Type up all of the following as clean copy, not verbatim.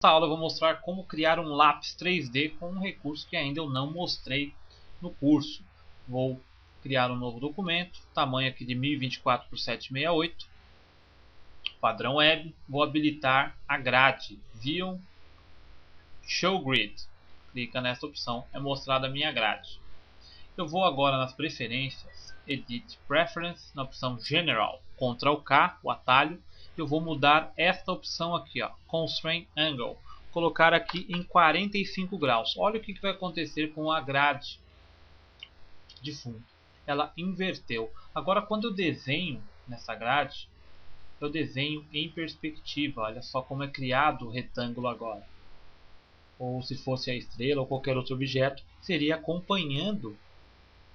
Nesta aula eu vou mostrar como criar um lápis 3D com um recurso que ainda eu não mostrei no curso. Vou criar um novo documento, tamanho aqui de 1024 por 768, padrão web. Vou habilitar a grade, View Show Grid. Clica nessa opção, é mostrada a minha grade. Eu vou agora nas preferências, Edit Preference, na opção General, Ctrl K, o atalho. Eu vou mudar esta opção aqui, ó, Constraint Angle, colocar aqui em 45 graus. Olha o que vai acontecer com a grade de fundo. Ela inverteu. Agora, quando eu desenho nessa grade, eu desenho em perspectiva. Olha só como é criado o retângulo agora. Ou se fosse a estrela ou qualquer outro objeto, seria acompanhando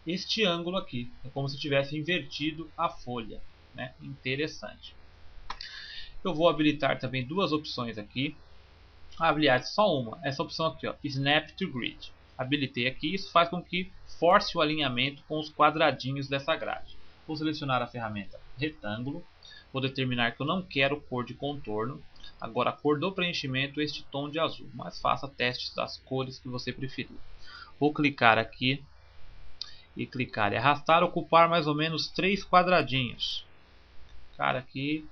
este ângulo aqui. É como se tivesse invertido a folha, né? Interessante. Eu vou habilitar também duas opções aqui. Aliás, só uma. Essa opção aqui, ó, Snap to Grid. Habilitei aqui. Isso faz com que force o alinhamento com os quadradinhos dessa grade. Vou selecionar a ferramenta retângulo. Vou determinar que eu não quero cor de contorno. Agora a cor do preenchimento, este tom de azul. Mas faça testes das cores que você preferir. Vou clicar aqui e clicar e arrastar, ocupar mais ou menos 3 quadradinhos. Cara, aqui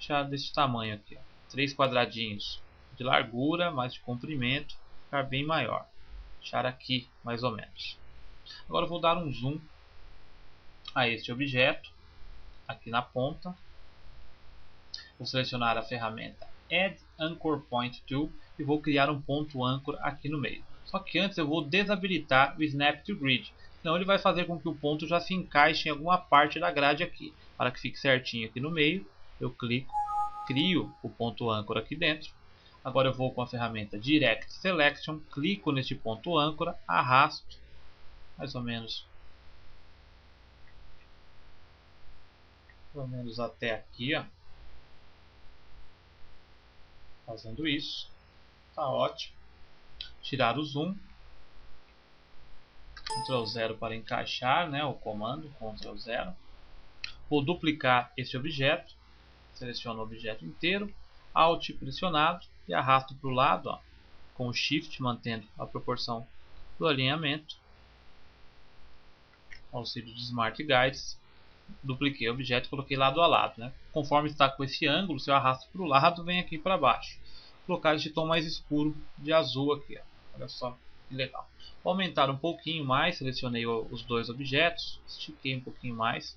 já desse tamanho aqui, ó. 3 quadradinhos de largura, mais de comprimento, ficar bem maior. Deixar aqui mais ou menos. Agora eu vou dar um zoom a este objeto aqui na ponta. Vou selecionar a ferramenta Add Anchor Point Tool e vou criar um ponto âncora aqui no meio. Só que antes eu vou desabilitar o Snap to Grid, senão ele vai fazer com que o ponto já se encaixe em alguma parte da grade aqui. Para que fique certinho aqui no meio, eu clico, crio o ponto âncora aqui dentro. Agora eu vou com a ferramenta Direct Selection, clico neste ponto âncora, arrasto mais ou menos até aqui, ó. Fazendo isso, tá ótimo. Tirar o zoom, Ctrl 0 para encaixar, né, o comando, Ctrl 0. Vou duplicar esse objeto, seleciono o objeto inteiro, Alt pressionado e arrasto para o lado, ó, com o Shift, mantendo a proporção do alinhamento. Auxílio de Smart Guides. Dupliquei o objeto e coloquei lado a lado, né? Conforme está com esse ângulo, se eu arrasto para o lado, vem aqui para baixo. Vou colocar este tom mais escuro de azul aqui, ó. Olha só que legal. Vou aumentar um pouquinho mais, selecionei os dois objetos, estiquei um pouquinho mais.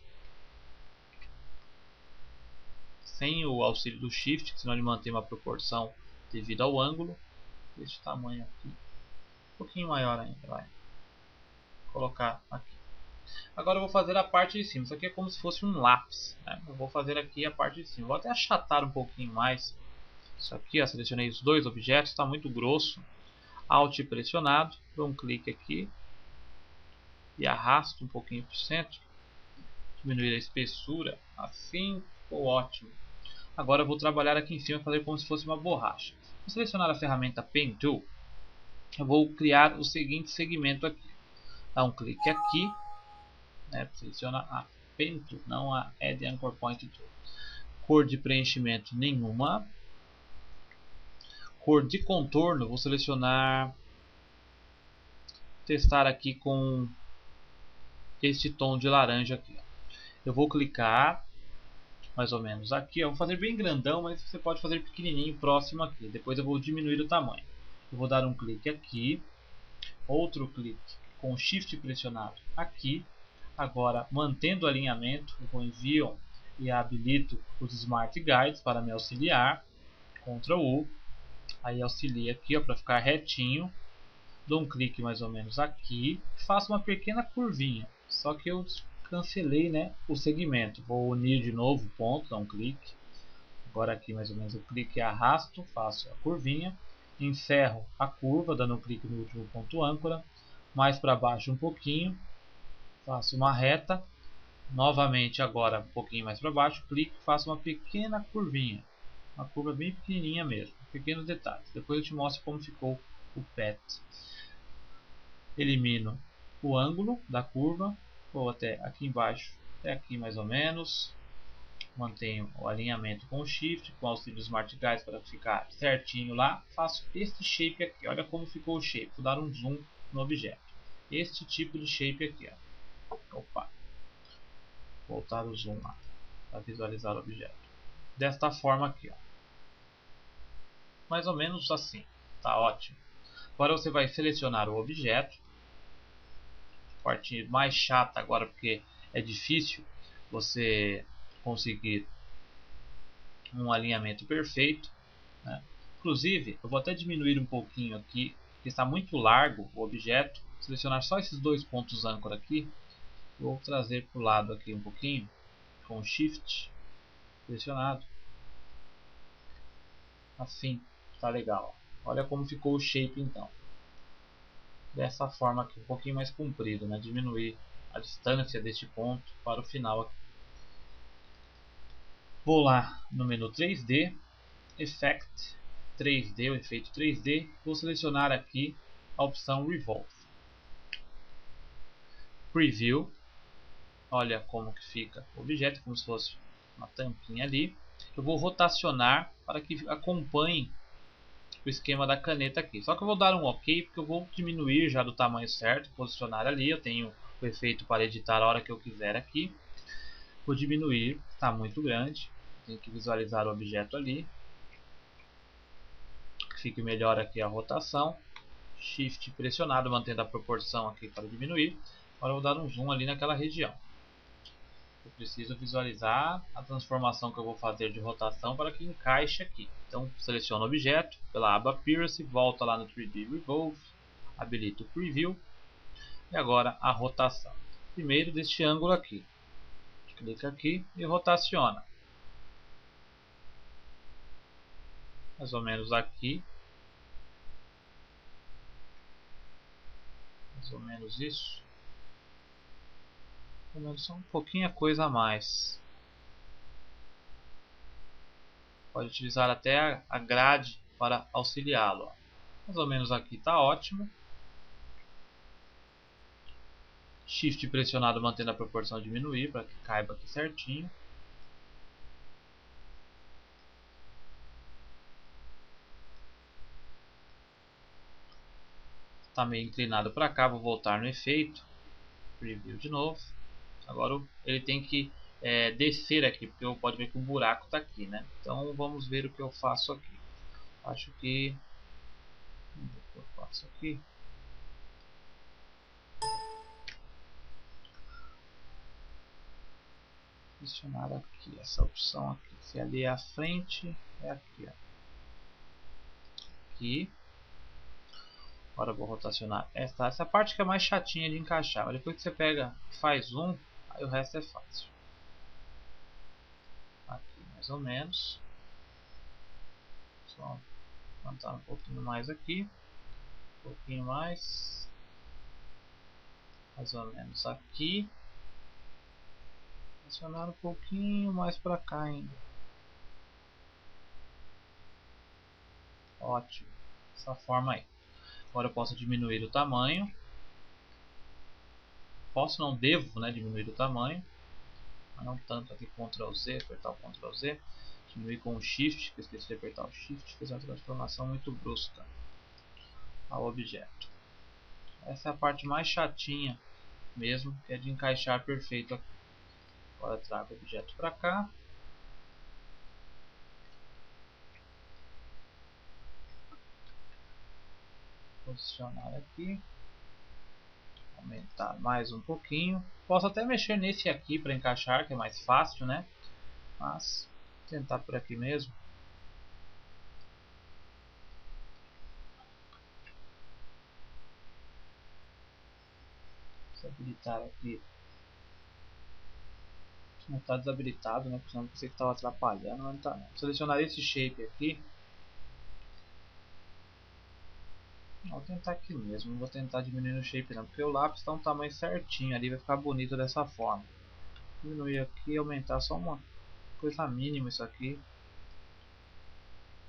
Sem o auxílio do Shift, senão ele mantém uma proporção devido ao ângulo. Deste tamanho aqui. Um pouquinho maior ainda, vai. Vou colocar aqui. Agora eu vou fazer a parte de cima. Isso aqui é como se fosse um lápis, né? Eu vou fazer aqui a parte de cima. Vou até achatar um pouquinho mais. Isso aqui, ó, selecionei os dois objetos. Está muito grosso. Alt pressionado. Dou um clique aqui. E arrasto um pouquinho para o centro. Diminuir a espessura. Assim ficou ótimo. Agora eu vou trabalhar aqui em cima. Fazer como se fosse uma borracha. Vou selecionar a ferramenta Pen Tool. Eu vou criar o seguinte segmento aqui. Dá um clique aqui. Seleciona a Pen Tool, não a Add Anchor Point Tool. Cor de preenchimento nenhuma. Cor de contorno, vou selecionar, testar aqui com este tom de laranja aqui. Eu vou clicar mais ou menos aqui, eu vou fazer bem grandão, mas você pode fazer pequenininho próximo aqui. Depois eu vou diminuir o tamanho. Eu vou dar um clique aqui, outro clique com Shift pressionado aqui. Agora, mantendo o alinhamento, eu vou em View e habilito os Smart Guides para me auxiliar. Ctrl U, aí auxilia aqui para ficar retinho. Dou um clique mais ou menos aqui, faço uma pequena curvinha, só que eu cancelei, né, o segmento. Vou unir de novo o ponto, dá um clique. Agora aqui mais ou menos eu clique e arrasto, faço a curvinha, encerro a curva, dando um clique no último ponto âncora, mais para baixo um pouquinho. Faço uma reta, novamente agora um pouquinho mais para baixo, clico e faço uma pequena curvinha, uma curva bem pequenininha mesmo, pequenos detalhes. Depois eu te mostro como ficou o pet. Elimino o ângulo da curva, vou até aqui embaixo, até aqui mais ou menos, Mantenho o alinhamento com o Shift, com o auxílio do Smart Guides para ficar certinho lá. Faço este shape aqui, olha como ficou o shape. Vou dar um zoom no objeto. Este tipo de shape aqui, ó. Opa, voltar o zoom lá para visualizar o objeto. Desta forma aqui, ó. Mais ou menos assim, tá ótimo. Agora você vai selecionar o objeto. Parte mais chata agora, porque é difícil você conseguir um alinhamento perfeito, né? Inclusive, eu vou até diminuir um pouquinho aqui, porque está muito largo o objeto. Selecionar só esses dois pontos âncora aqui. Vou trazer para o lado aqui um pouquinho, com o Shift selecionado. Assim, está legal. Olha como ficou o shape então. Dessa forma aqui, um pouquinho mais comprido, né? Diminuir a distância deste ponto para o final aqui. Vou lá no menu 3D, Effect 3D, o efeito 3D. Vou selecionar aqui a opção Revolve. Preview. Olha como que fica o objeto, como se fosse uma tampinha ali. Eu vou rotacionar para que acompanhe o esquema da caneta aqui. Só que eu vou dar um OK, porque eu vou diminuir já do tamanho certo, posicionar ali. Eu tenho o efeito para editar a hora que eu quiser aqui. Vou diminuir, está muito grande. Tem que visualizar o objeto ali. Fique melhor aqui a rotação. Shift pressionado, mantendo a proporção aqui para diminuir. Agora eu vou dar um zoom ali naquela região. Eu preciso visualizar a transformação que eu vou fazer de rotação para que encaixe aqui. Então seleciono o objeto pela aba Appearance, volta lá no 3D Revolve, habilito o Preview e agora a rotação. Primeiro deste ângulo aqui. Clica aqui e rotaciona. Mais ou menos aqui. Mais ou menos isso. Mais ou menos só um pouquinho a coisa a mais. Pode utilizar até a grade para auxiliá-lo. Mais ou menos aqui está ótimo. Shift pressionado mantendo a proporção diminuir para que caiba aqui certinho. Está meio inclinado para cá, vou voltar no efeito. Preview de novo. Agora ele tem que descer aqui, porque pode ver que o buraco está aqui, né? Então vamos ver o que eu faço aqui. Acho que... Vamos ver o que eu faço aqui. Posicionar aqui, essa opção aqui. Se ali é a frente, é aqui, ó. Aqui. Agora eu vou rotacionar essa parte que é mais chatinha de encaixar. Mas depois que você pega, faz um, aí o resto é fácil. Aqui mais ou menos. Só levantar um pouquinho mais aqui. Um pouquinho mais. Mais ou menos aqui. Posicionar um pouquinho mais para cá ainda. Ótimo. Dessa forma aí. Agora eu posso diminuir o tamanho. Posso, não devo, né, diminuir o tamanho. Mas não tanto aqui. Ctrl Z, apertar o Ctrl Z. Diminuir com o Shift, que eu esqueci de apertar o Shift. Fez uma transformação muito brusca ao objeto. Essa é a parte mais chatinha mesmo, que é de encaixar perfeito aqui. Agora trago o objeto para cá. Posicionar aqui. Aumentar mais um pouquinho. Posso até mexer nesse aqui para encaixar, que é mais fácil, né? Mas vou tentar por aqui mesmo. Desabilitar aqui. Não está desabilitado, né? Porque senão eu pensei que estava atrapalhando, mas não está. Selecionar esse shape aqui. Vou tentar aqui mesmo, não vou tentar diminuir o shape não, porque o lápis está um tamanho certinho ali, vai ficar bonito dessa forma. Diminuir aqui e aumentar só uma coisa mínima isso aqui.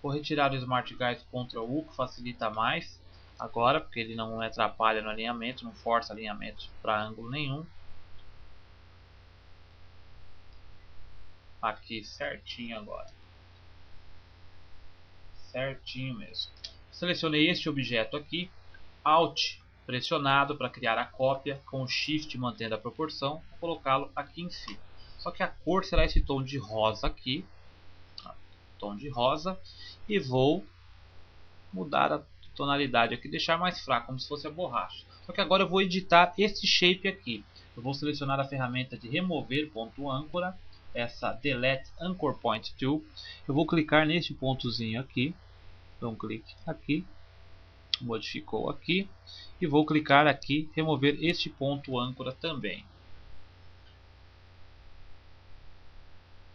Vou retirar o Smart Guide Ctrl U, que facilita mais agora, porque ele não atrapalha no alinhamento, não força alinhamento para ângulo nenhum. aqui certinho agora. Certinho mesmo. Selecionei este objeto aqui, Alt pressionado para criar a cópia, com Shift mantendo a proporção, vou colocá-lo aqui em cima. Só que a cor será esse tom de rosa aqui, tom de rosa, e vou mudar a tonalidade aqui, deixar mais fraco, como se fosse a borracha. Só que agora eu vou editar esse shape aqui. Eu vou selecionar a ferramenta de remover ponto âncora, essa Delete Anchor Point Tool. Eu vou clicar neste pontozinho aqui, dou um clique aqui, modificou aqui, e vou clicar aqui, remover este ponto âncora também.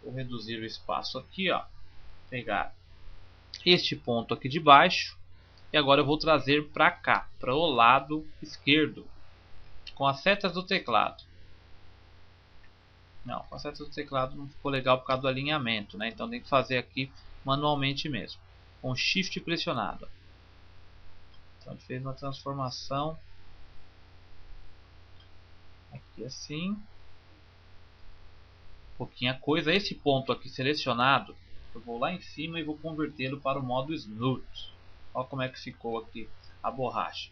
Vou reduzir o espaço aqui, ó, pegar este ponto aqui de baixo, e agora eu vou trazer para cá, para o lado esquerdo, com as setas do teclado. Não, com as setas do teclado não ficou legal por causa do alinhamento, né? Então tem que fazer aqui manualmente mesmo, com Shift pressionado. Então a gente fez uma transformação aqui assim, pouquinha coisa. Esse ponto aqui selecionado, eu vou lá em cima e vou convertê-lo para o modo Smooth. Olha como é que ficou aqui a borracha.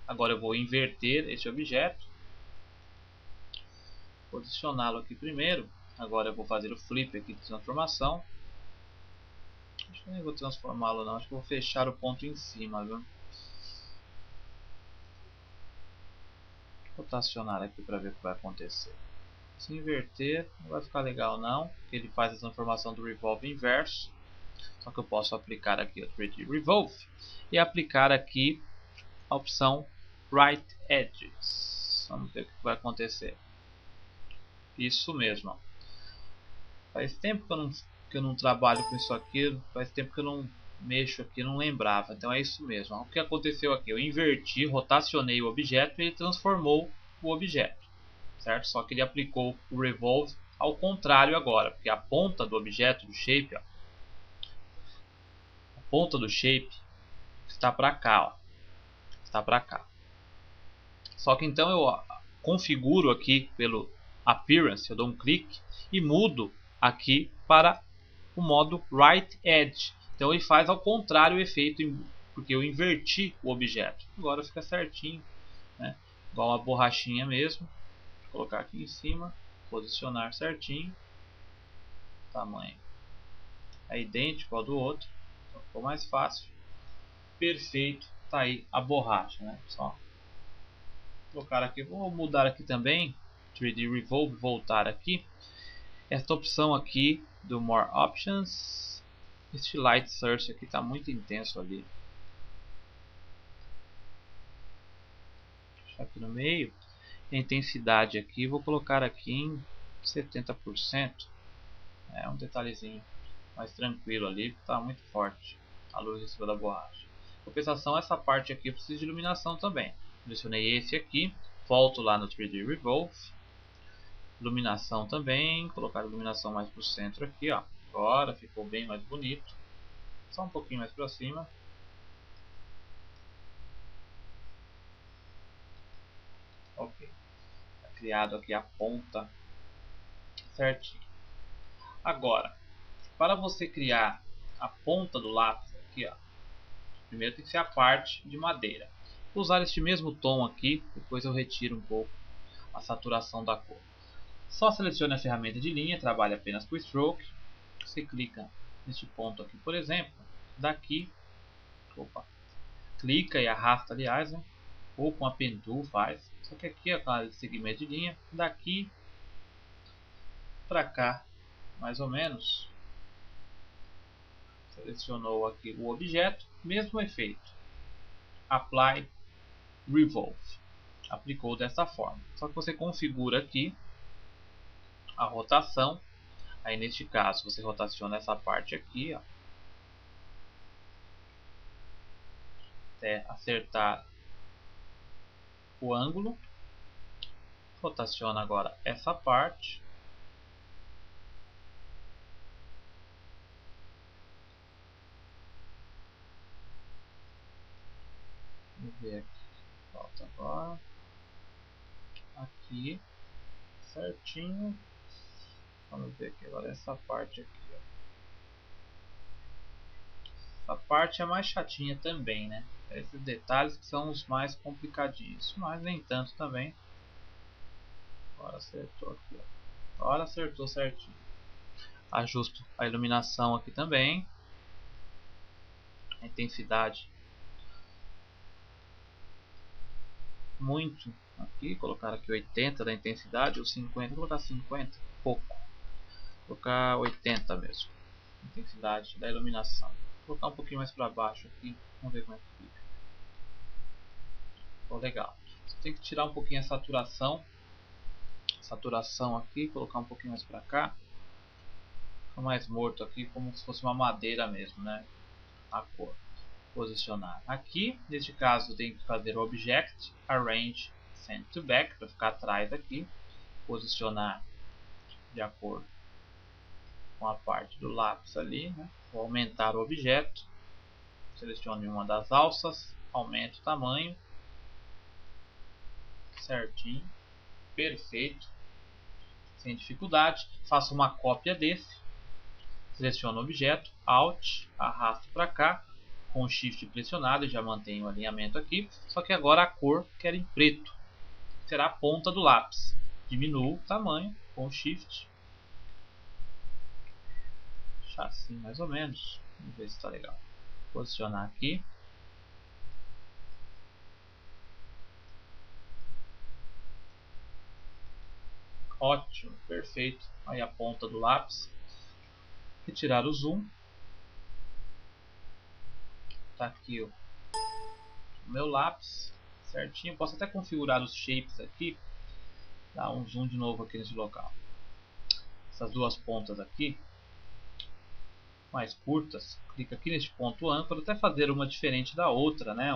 Agora eu vou inverter esse objeto, posicioná-lo aqui primeiro. Agora eu vou fazer o flip aqui de transformação. Acho que nem vou transformá-lo não, acho que vou fechar o ponto em cima, viu? Vou rotacionar aqui para ver o que vai acontecer. Se inverter não vai ficar legal não, porque ele faz a transformação do Revolve inverso. Só que eu posso aplicar aqui o 3D Revolve e aplicar aqui a opção Right Edges. Vamos ver o que vai acontecer. Isso mesmo. Ó. Faz tempo que eu não trabalho com isso aqui, faz tempo que eu não mexo aqui, não lembrava. Então é isso mesmo. Ó. O que aconteceu aqui? Eu inverti, rotacionei o objeto e ele transformou o objeto. Certo? Só que ele aplicou o Revolve ao contrário agora, porque a ponta do objeto, do shape, ó, a ponta do shape está para cá, ó, está para cá. Só que então eu configuro aqui pelo Appearance, eu dou um clique e mudo aqui para o modo Right Edge. Então ele faz ao contrário o efeito, porque eu inverti o objeto. Agora fica certinho, né? Igual uma borrachinha mesmo. Vou colocar aqui em cima, posicionar certinho, tamanho é idêntico ao do outro, então ficou mais fácil. Perfeito, tá aí a borracha, né? Só colocar aqui, vou mudar aqui também, 3D Revolve, voltar aqui. Esta opção aqui do More Options, este Light Search aqui está muito intenso ali. Vou deixar aqui no meio. A intensidade aqui, vou colocar aqui em 70%. É um detalhezinho mais tranquilo ali, está muito forte a luz em cima da borracha. Compensação, essa parte aqui precisa de iluminação também. Selecionei esse aqui, volto lá no 3D Revolve, iluminação também, colocar a iluminação mais para o centro aqui, ó. Agora ficou bem mais bonito, só um pouquinho mais para cima. Ok, tá criado aqui a ponta certinho. Agora, para você criar a ponta do lápis aqui, ó, primeiro tem que ser a parte de madeira. Vou usar este mesmo tom aqui, depois eu retiro um pouco a saturação da cor. Só selecione a ferramenta de linha, trabalhe apenas com Stroke. Você clica neste ponto aqui, por exemplo, daqui, clica e arrasta, aliás, né? Ou com a Pen Tool faz. Só que aqui é aquele segmento de linha, daqui para cá, mais ou menos. Selecionou aqui o objeto, mesmo efeito. Apply Revolve. Aplicou dessa forma. Só que você configura aqui a rotação. Aí neste caso você rotaciona essa parte aqui, ó, até acertar o ângulo. Rotaciona agora essa parte. Vamos ver aqui. Volta agora. Aqui. Certinho. Vamos ver aqui agora essa parte aqui. Ó. Essa parte é mais chatinha também, né? Esses detalhes que são os mais complicadinhos, mas nem tanto também. Agora acertou aqui, ó. Agora acertou certinho. Ajusto a iluminação aqui também. A intensidade. Muito. Aqui, colocar aqui 80 da intensidade ou 50. Vou colocar 50, pouco. Vou colocar 80 mesmo. Intensidade da iluminação. Vou colocar um pouquinho mais para baixo aqui. Vamos ver como é que fica. Ficou legal. Você tem que tirar um pouquinho a saturação. Saturação aqui, colocar um pouquinho mais para cá. Fica mais morto aqui, como se fosse uma madeira mesmo, né? A cor. Posicionar aqui, neste caso tem que fazer o Object, Arrange, Send to Back, para ficar atrás aqui. Posicionar de acordo com a parte do lápis ali, né? Vou aumentar o objeto. Selecione uma das alças, aumento o tamanho. Certinho. Perfeito. Sem dificuldade. Faço uma cópia desse. Seleciono o objeto, Alt, arrasto para cá. Com o Shift pressionado, já mantenho o alinhamento aqui. Só que agora a cor quero em preto. Será a ponta do lápis. Diminuo o tamanho com o Shift. Deixar assim mais ou menos. Vamos ver se está legal. Posicionar aqui. Ótimo, perfeito. Aí a ponta do lápis. Retirar o zoom. Tá aqui o meu lápis. Certinho. Posso até configurar os shapes aqui. Dar um zoom de novo aqui nesse local. Essas duas pontas aqui. Mais curtas. Clica aqui neste ponto âncora. Até fazer uma diferente da outra, né?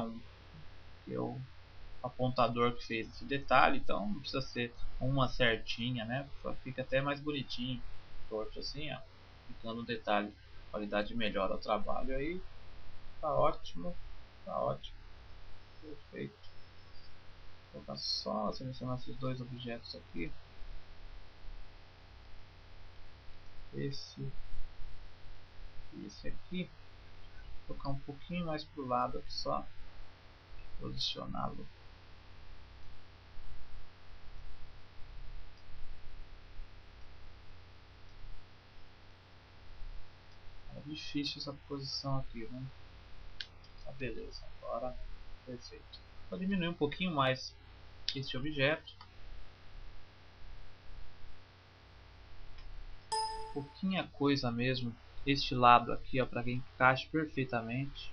O apontador que fez esse detalhe. Então não precisa ser uma certinha, né? Fica até mais bonitinho. Torto assim, ó. Ficando um detalhe. Qualidade melhor ao trabalho aí. Tá ótimo. Tá ótimo. Perfeito. Vou colocar só selecionar esses dois objetos aqui. Esse e esse aqui. Vou colocar um pouquinho mais para o lado aqui só. Posicioná-lo. É difícil essa posição aqui, né? Tá, beleza. Agora, perfeito. Vou diminuir um pouquinho mais esse objeto. Pouquinha coisa mesmo. Este lado aqui, ó, para que encaixe perfeitamente.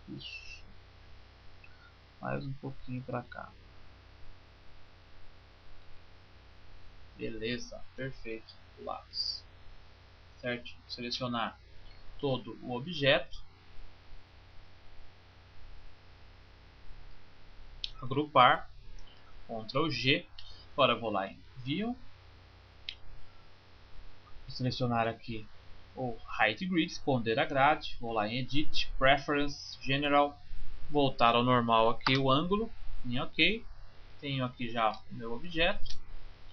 Isso. Mais um pouquinho para cá. Beleza, perfeito. Lápis. Certo? Selecionar todo o objeto. Agrupar. Ctrl G. Agora eu vou lá em View. Vou selecionar aqui o Height Grid, esconder a grade. Vou lá em Edit, Preference, General. Voltar ao normal aqui o ângulo. Em OK. Tenho aqui já o meu objeto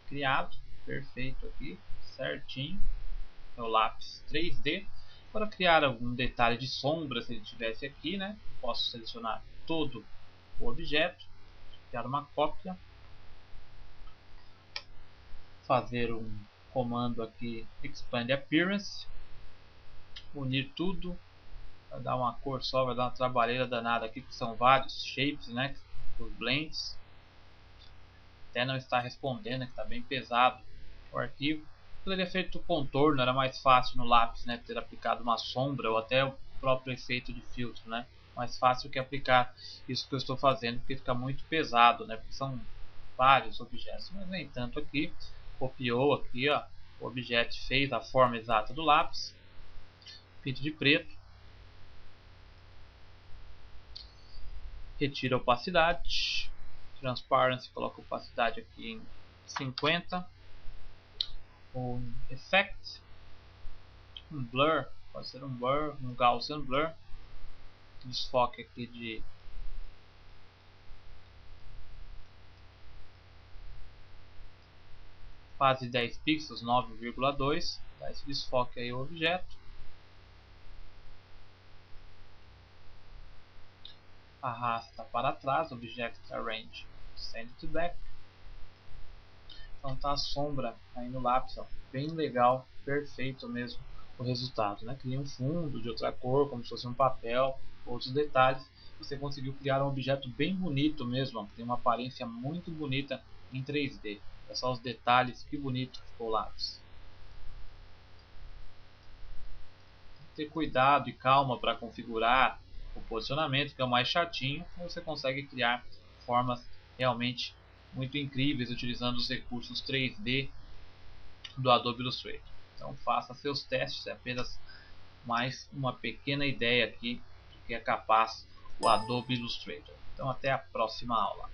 criado. Perfeito aqui. Certinho. Meu lápis 3D. Para criar algum detalhe de sombra, se ele tivesse aqui, né? Posso selecionar todo o objeto. Criar uma cópia. Fazer um comando aqui, Expand Appearance. Unir tudo. Vai dar uma cor só, vai dar uma trabalheira danada aqui, que são vários shapes, né? Os blends. Até não está respondendo, que está bem pesado o arquivo. Poderia ter feito o contorno, era mais fácil no lápis, né? Ter aplicado uma sombra ou até o próprio efeito de filtro, né? Mais fácil que aplicar isso que eu estou fazendo, porque fica muito pesado, né? Porque são vários objetos, mas nem tanto aqui. Copiou aqui, ó, o objeto fez a forma exata do lápis. Pinto de preto. Retira a opacidade. Transparency, coloca a opacidade aqui em 50. Um Effect. Um Blur, pode ser um Blur, um Gaussian Blur. Desfoque aqui de fase de 10 pixels, 9,2, dá esse desfoque aí ao objeto. Arrasta para trás, Object Arrange, Send to Back. Então tá a sombra aí no lápis, ó, bem legal, perfeito mesmo o resultado, né? Cria um fundo de outra cor, como se fosse um papel, outros detalhes. Você conseguiu criar um objeto bem bonito mesmo, ó, tem uma aparência muito bonita em 3D. Olha só os detalhes, que bonito ficou o lápis. Ter cuidado e calma para configurar o posicionamento, que é o mais chatinho, você consegue criar formas realmente muito incríveis utilizando os recursos 3D do Adobe Illustrator. Então faça seus testes, é apenas mais uma pequena ideia aqui do que é capaz o Adobe Illustrator. Então até a próxima aula.